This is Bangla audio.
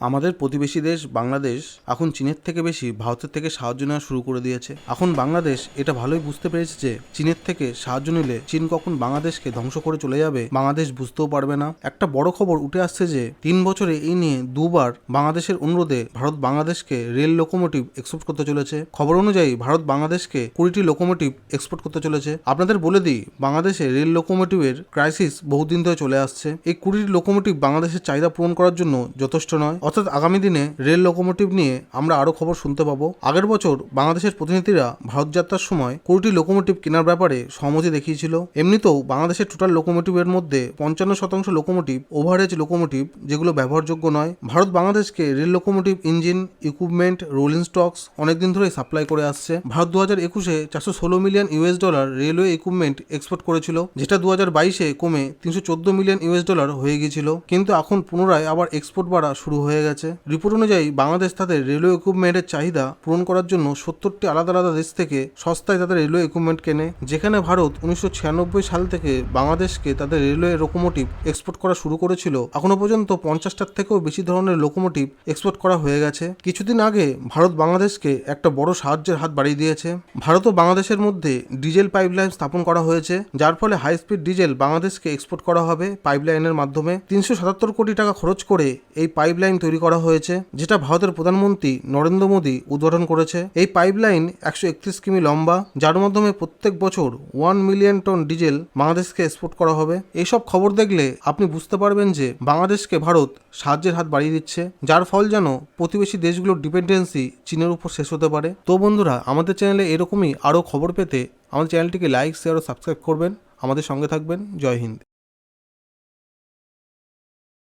আমাদের প্রতিবেশী দেশ বাংলাদেশ এখন চীনের থেকে বেশি ভারতের থেকে সাহায্য নেওয়া শুরু করে দিয়েছে। এখন বাংলাদেশ এটা ভালোই বুঝতে পেরেছে যে চীনের থেকে সাহায্য নিলে চীন কখন বাংলাদেশকে ধ্বংস করে চলে যাবে বাংলাদেশ বুঝতেও পারবে না। একটা বড় খবর উঠে আসছে যে 3 বছরে এই নিয়ে দুবার বাংলাদেশের অনুরোধে ভারত বাংলাদেশকে রেল লোকোমোটিভ এক্সপোর্ট করতে চলেছে। খবর অনুযায়ী ভারত বাংলাদেশকে 20টি লোকোমোটিভ এক্সপোর্ট করতে চলেছে। আপনাদের বলে দিই, বাংলাদেশে রেল লোকোমোটিভের ক্রাইসিস বহুদিন ধরে চলে আসছে। এই 20টি লোকোমোটিভ বাংলাদেশের চাহিদা পূরণ করার জন্য যথেষ্ট নয়। অর্থাৎ আগামী দিনে রেল লোকোমোটিভ নিয়ে আমরা আরো খবর শুনতে পাবো। আগের বছর বাংলাদেশের প্রতিনিধিরা ভারত যাত্রার সময় 20টি লোকোমোটিভ কেনার ব্যাপারে সহমতি দেখিয়েছিল। এমনিতেও বাংলাদেশের টোটাল লোকোমোটিভের মধ্যে 55% লোকোমোটিভ ওভারএজ লোকোমোটিভ, যেগুলো ব্যবহারযোগ্য নয়। ভারত বাংলাদেশকে rail locomotive engine, equipment, rolling stocks অনেকদিন ধরেই সাপ্লাই করে আসছে। ভারত 2021-এ $416 মিলিয়ন রেলওয়ে ইকুইপমেন্ট এক্সপোর্ট করেছিল, যেটা 2022-এ কমে $314 মিলিয়ন হয়ে গিয়েছিল। কিন্তু এখন পুনরায় আবার এক্সপোর্ট বাড়া শুরু হয়ে গেছে। রিপোর্ট অনুযায়ী বাংলাদেশ তাদের রেলওয়ে ইকুইপমেন্টের চাহিদা পূরণ করার জন্য 70টি আলাদা আলাদা দেশ থেকে সস্তায় তাদের রেলওয়ে ইকুইপমেন্ট কেনে। যেখানে ভারত 1996 সাল থেকে বাংলাদেশকে তাদের রেলওয়ে লোকোমোটিভ এক্সপোর্ট করা শুরু করেছিল, এখনো পর্যন্ত 50টার থেকেও বেশি ধরনের লোকোমোটিভ এক্সপোর্ট করা হয়ে গেছে। কিছুদিন আগে ভারত বাংলাদেশকে একটা বড় সাহায্যের হাত বাড়িয়ে দিয়েছে। ভারত ও বাংলাদেশের মধ্যে ডিজেল পাইপলাইন স্থাপন করা হয়েছে, যার ফলে হাই স্পিড ডিজেল বাংলাদেশকে এক্সপোর্ট করা হবে পাইপলাইনের মাধ্যমে। 377 কোটি টাকা খরচ করে এই পাইপলাইন তৈরি করা হয়েছে, যেটা ভারতের প্রধানমন্ত্রী নরেন্দ্র মোদী উদ্বোধন করেছে। এই পাইপলাইন 131 কিমি লম্বা, যার মাধ্যমে প্রত্যেক বছর 1 মিলিয়ন টন ডিজেল বাংলাদেশকে এক্সপোর্ট করা হবে। এইসব খবর দেখলে আপনি বুঝতে পারবেন যে বাংলাদেশকে ভারত সাহায্যের হাত বাড়িয়ে দিচ্ছে, যার ফল যেন প্রতিবেশী দেশগুলোর ডিপেন্ডেন্সি চীনের উপর শেষ হতে পারে। তো বন্ধুরা, আমাদের চ্যানেলে এরকমই আরও খবর পেতে আমাদের চ্যানেলটিকে লাইক, শেয়ার ও সাবস্ক্রাইব করবেন। আমাদের সঙ্গে থাকবেন। জয় হিন্দ।